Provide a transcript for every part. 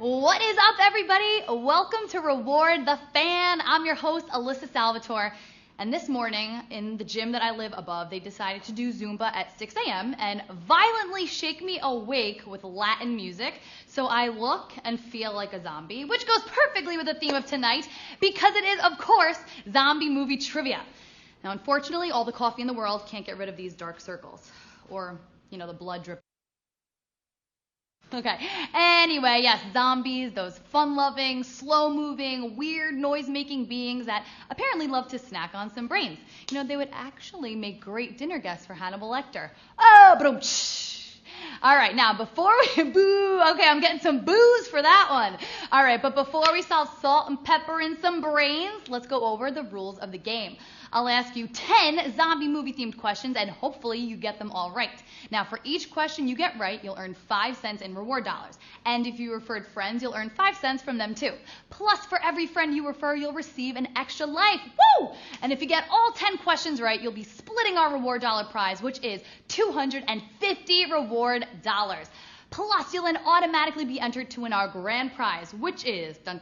What is up, everybody? Welcome to Reward the Fan. I'm your host, Alyssa Salvatore. And this morning, in the gym that I live above, they decided to do Zumba at 6 a.m. and violently shake me awake with Latin music. So I look and feel like a zombie, which goes perfectly with the theme of tonight, because it is, of course, zombie movie trivia. Now, unfortunately, all the coffee in the world can't get rid of these dark circles. Or, the blood drip. Okay, anyway, yes, zombies, those fun-loving, slow-moving, weird noise-making beings that apparently love to snack on some brains. They would actually make great dinner guests for Hannibal Lecter. Oh, but all right, now before we boo, okay, I'm getting some boos for that one. All right, but before we solve salt and pepper in some brains, let's go over the rules of the game. I'll ask you 10 zombie movie-themed questions, and hopefully you get them all right. Now, for each question you get right, you'll earn 5 cents in reward dollars. And if you referred friends, you'll earn 5 cents from them too. Plus, for every friend you refer, you'll receive an extra life. Woo! And if you get all 10 questions right, you'll be splitting our reward dollar prize, which is $250 reward dollars. Plus, you'll then automatically be entered to win our grand prize, which is a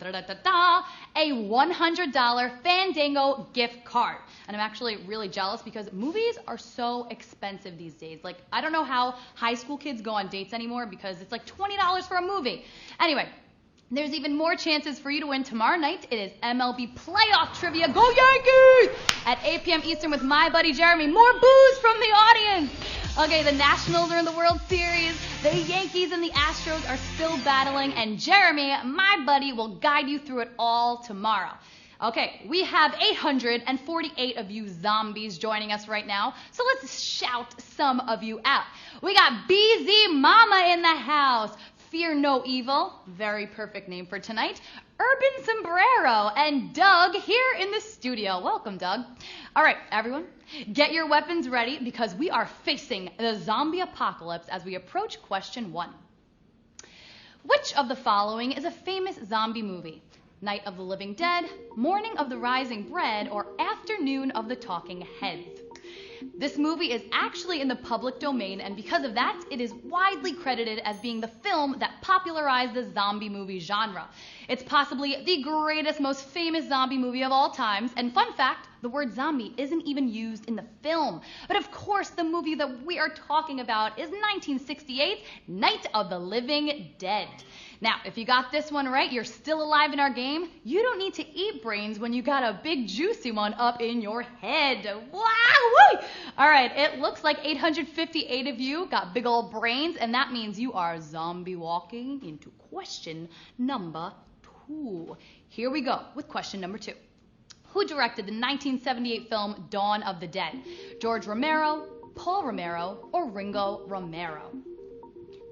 $100 Fandango gift card. And I'm actually really jealous because movies are so expensive these days. Like, I don't know how high school kids go on dates anymore because it's like $20 for a movie. Anyway, there's even more chances for you to win tomorrow night. It is MLB playoff trivia. Go Yankees! At 8 p.m. Eastern with my buddy Jeremy. More boos from the audience. Okay, the Nationals are in the World Series. The Yankees and the Astros are still battling. And Jeremy, my buddy, will guide you through it all tomorrow. Okay, we have 848 of you zombies joining us right now. So let's shout some of you out. We got BZ Mama in the house. Fear No Evil, very perfect name for tonight. Urban Sombrero and Doug here in the studio. Welcome, Doug. All right, everyone, get your weapons ready because we are facing the zombie apocalypse as we approach question 1. Which of the following is a famous zombie movie? Night of the Living Dead, Morning of the Rising Bread, or Afternoon of the Talking Heads? This movie is actually in the public domain, and because of that, it is widely credited as being the film that popularized the zombie movie genre. It's possibly the greatest, most famous zombie movie of all times, and fun fact, the word zombie isn't even used in the film. But of course, the movie that we are talking about is 1968's Night of the Living Dead. Now, if you got this one right, you're still alive in our game. You don't need to eat brains when you got a big juicy one up in your head. Wow! Woo! All right, it looks like 858 of you got big old brains, and that means you are zombie walking into question number 2. Here we go with question number 2. Who directed the 1978 film Dawn of the Dead? George Romero, Paul Romero, or Ringo Romero?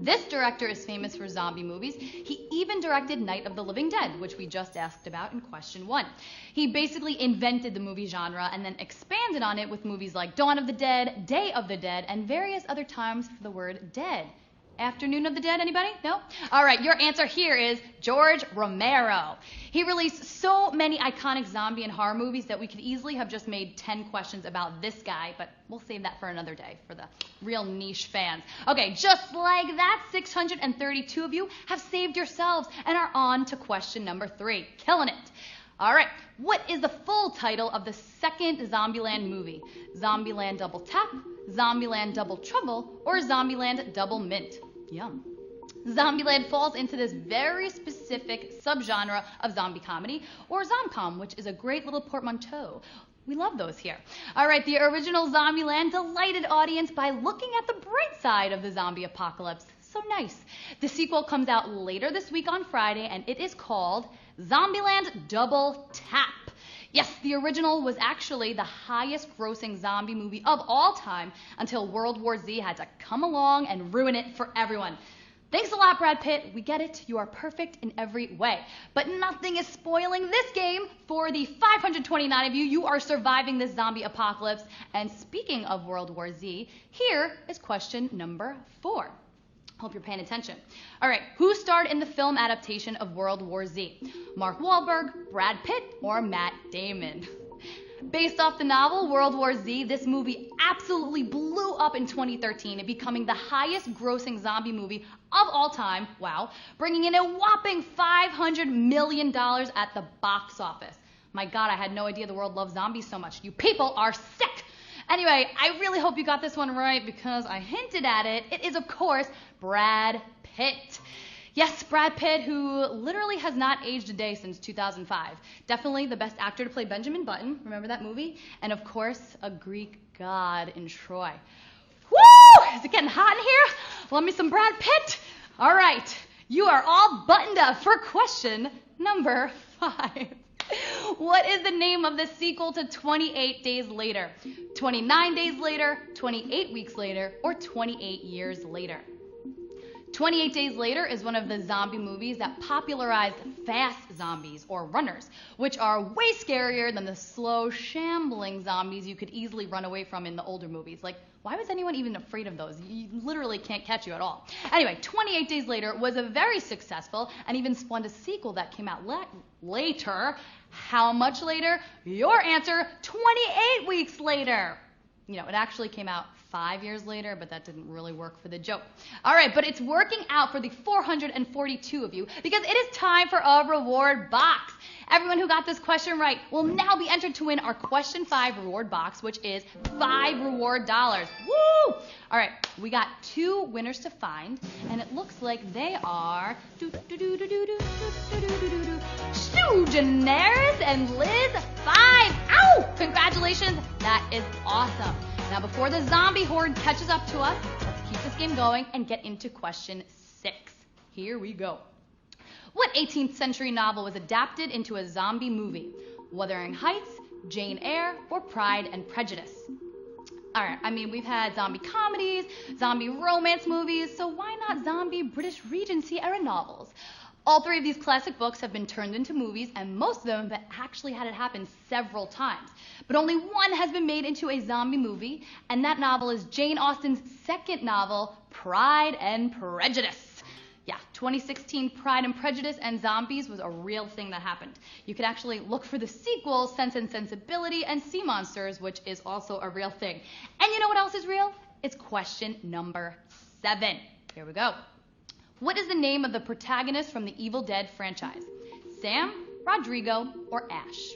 This director is famous for zombie movies. He even directed Night of the Living Dead, which we just asked about in question 1. He basically invented the movie genre and then expanded on it with movies like Dawn of the Dead, Day of the Dead, and various other times for the word dead. Afternoon of the Dead, anybody? No? All right, your answer here is George Romero. He released so many iconic zombie and horror movies that we could easily have just made 10 questions about this guy, but we'll save that for another day for the real niche fans. Okay, just like that, 632 of you have saved yourselves and are on to question number 3. Killing it. All right, what is the full title of the second Zombieland movie? Zombieland Double Tap, Zombieland Double Trouble, or Zombieland Double Mint? Yum. Zombieland falls into this very specific subgenre of zombie comedy, or zomcom, which is a great little portmanteau. We love those here. All right, the original Zombieland delighted audience by looking at the bright side of the zombie apocalypse. So nice. The sequel comes out later this week on Friday, and it is called Zombieland Double Tap. Yes, the original was actually the highest grossing zombie movie of all time until World War Z had to come along and ruin it for everyone. Thanks a lot, Brad Pitt. We get it. You are perfect in every way. But nothing is spoiling this game. For the 529 of you, you are surviving this zombie apocalypse. And speaking of World War Z, here is question number 4. Hope you're paying attention. All right, who starred in the film adaptation of World War Z? Mark Wahlberg, Brad Pitt, or Matt Damon? Based off the novel World War Z, this movie absolutely blew up in 2013, becoming the highest grossing zombie movie of all time, wow, bringing in a whopping $500 million at the box office. My God, I had no idea the world loves zombies so much. You people are sick! Anyway, I really hope you got this one right because I hinted at it. It is, of course, Brad Pitt. Yes, Brad Pitt, who literally has not aged a day since 2005. Definitely the best actor to play Benjamin Button. Remember that movie? And of course, a Greek god in Troy. Woo! Is it getting hot in here? Love me some Brad Pitt. All right, you are all buttoned up for question number 5. What is the name of the sequel to 28 Days Later? 29 Days Later, 28 Weeks Later, or 28 Years Later? 28 Days Later is one of the zombie movies that popularized fast zombies, or runners, which are way scarier than the slow, shambling zombies you could easily run away from in the older movies. Like, why was anyone even afraid of those? You literally can't catch you at all. Anyway, 28 Days Later was a very successful and even spawned a sequel that came out later. How much later? Your answer, 28 weeks later. You know, it actually came out 5 years later, but that didn't really work for the joke. All right, but it's working out for the 442 of you because it is time for a reward box. Everyone who got this question right will now be entered to win our question 5 reward box, which is $5 reward dollars. Woo! All right, we got 2 winners to find, and it looks like they are Janaris and Liz 5. Ow! Congratulations, that is awesome. Now, before the zombie horde catches up to us, let's keep this game going and get into question 6. Here we go. What 18th century novel was adapted into a zombie movie? Wuthering Heights, Jane Eyre, or Pride and Prejudice? All right, I mean, we've had zombie comedies, zombie romance movies, so why not zombie British Regency era novels? All 3 of these classic books have been turned into movies, and most of them have actually had it happen several times. But only one has been made into a zombie movie, and that novel is Jane Austen's second novel, Pride and Prejudice. Yeah, 2016 Pride and Prejudice and zombies was a real thing that happened. You could actually look for the sequel, Sense and Sensibility and Sea Monsters, which is also a real thing. And you know what else is real? It's question number 7. Here we go. What is the name of the protagonist from the Evil Dead franchise? Sam, Rodrigo, or Ash?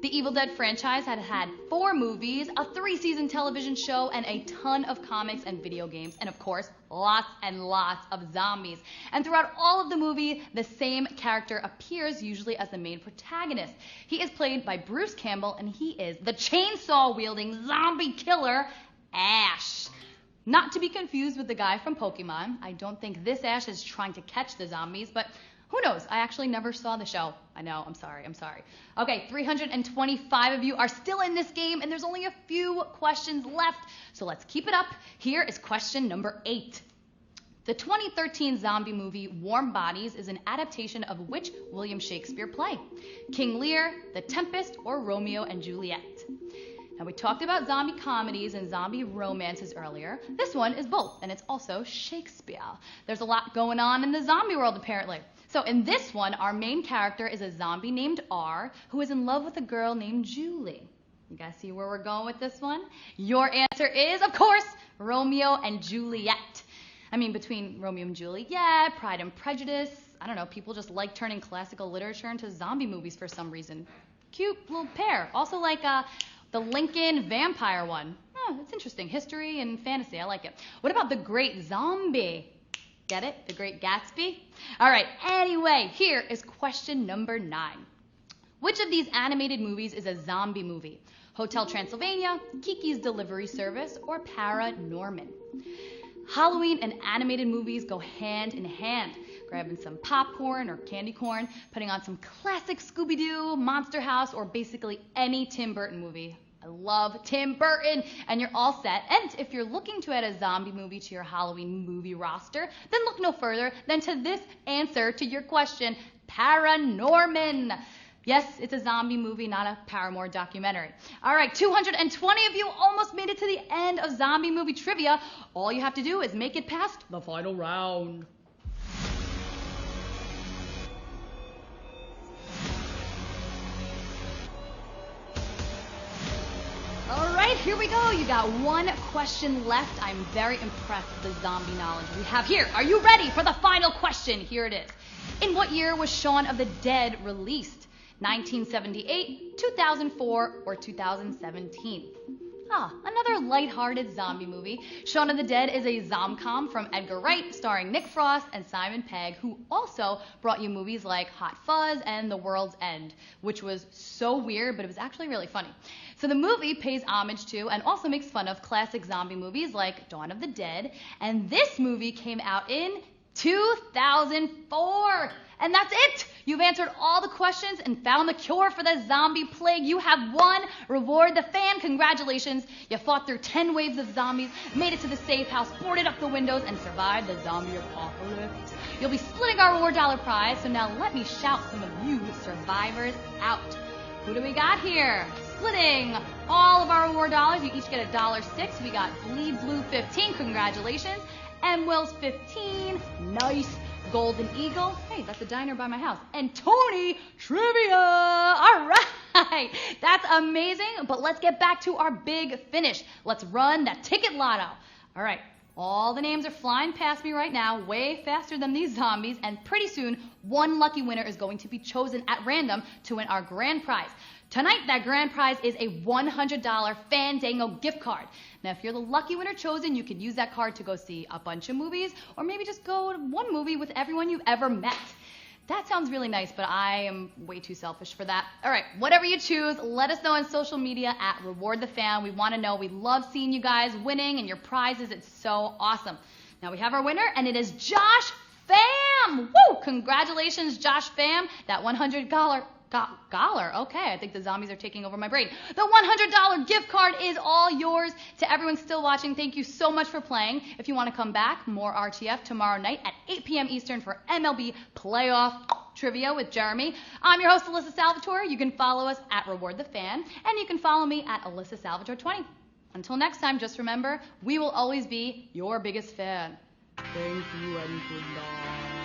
The Evil Dead franchise had 4 movies, a 3-season television show, and a ton of comics and video games, and of course, lots and lots of zombies. And throughout all of the movie, the same character appears, usually as the main protagonist. He is played by Bruce Campbell, and he is the chainsaw-wielding zombie killer, Ash. Not to be confused with the guy from Pokemon. I don't think this Ash is trying to catch the zombies, but who knows? I actually never saw the show. I know, I'm sorry. Okay, 325 of you are still in this game, and there's only a few questions left, so let's keep it up. Here is question number 8. The 2013 zombie movie Warm Bodies is an adaptation of which William Shakespeare play? King Lear, The Tempest, or Romeo and Juliet? Now, we talked about zombie comedies and zombie romances earlier. This one is both, and it's also Shakespeare. There's a lot going on in the zombie world, apparently. So in this one, our main character is a zombie named R who is in love with a girl named Julie. You guys see where we're going with this one? Your answer is, of course, Romeo and Juliet. I mean, between Romeo and Juliet, Pride and Prejudice, I don't know, people just like turning classical literature into zombie movies for some reason. Cute little pair. Also like the Lincoln vampire one. Oh, it's interesting. History and fantasy. I like it. What about The Great Zombie? Get it? The Great Gatsby? All right. Anyway, here is question number 9. Which of these animated movies is a zombie movie? Hotel Transylvania, Kiki's Delivery Service, or Paranorman? Halloween and animated movies go hand in hand. Grabbing some popcorn or candy corn, putting on some classic Scooby-Doo, Monster House, or basically any Tim Burton movie. I love Tim Burton, and you're all set. And if you're looking to add a zombie movie to your Halloween movie roster, then look no further than to this answer to your question, Paranorman. Yes, it's a zombie movie, not a Paramore documentary. All right, 220 of you almost made it to the end of zombie movie trivia. All you have to do is make it past the final round. All right, here we go. You got one question left. I'm very impressed with the zombie knowledge we have here. Are you ready for the final question? Here it is. In what year was Shaun of the Dead released? 1978, 2004, or 2017? Another lighthearted zombie movie. Shaun of the Dead is a zomcom from Edgar Wright, starring Nick Frost and Simon Pegg, who also brought you movies like Hot Fuzz and The World's End, which was so weird, but it was actually really funny. So the movie pays homage to and also makes fun of classic zombie movies like Dawn of the Dead, and this movie came out in 2004. And that's it! You've answered all the questions and found the cure for the zombie plague. You have won Reward the Fan. Congratulations. You fought through 10 waves of zombies, made it to the safe house, boarded up the windows, and survived the zombie apocalypse. You'll be splitting our reward dollar prize, so now let me shout some of you survivors out. Who do we got here? Splitting all of our reward dollars. You each get $1.06. We got Bleed Blue 15. Congratulations. M. Wills 15. Nice. Golden Eagle, hey, that's a diner by my house. And Tony Trivia, all right, that's amazing, but let's get back to our big finish. Let's run that ticket lotto. All right, all the names are flying past me right now, way faster than these zombies, and pretty soon, one lucky winner is going to be chosen at random to win our grand prize. Tonight, that grand prize is a $100 Fandango gift card. Now, if you're the lucky winner chosen, you can use that card to go see a bunch of movies, or maybe just go to one movie with everyone you've ever met. That sounds really nice, but I am way too selfish for that. All right, whatever you choose, let us know on social media at Reward the Fan. We want to know. We love seeing you guys winning and your prizes. It's so awesome. Now, we have our winner, and it is Josh Pham. Woo! Congratulations, Josh Pham. That $100 okay, I think the zombies are taking over my brain. The $100 gift card is all yours. To everyone still watching, thank you so much for playing. If you want to come back, more RTF tomorrow night at 8 p.m. Eastern for MLB Playoff Trivia with Jeremy. I'm your host, Alyssa Salvatore. You can follow us at Reward the Fan, and you can follow me at Alyssa Salvatore 20. Until next time, just remember, we will always be your biggest fan. Thank you and goodbye.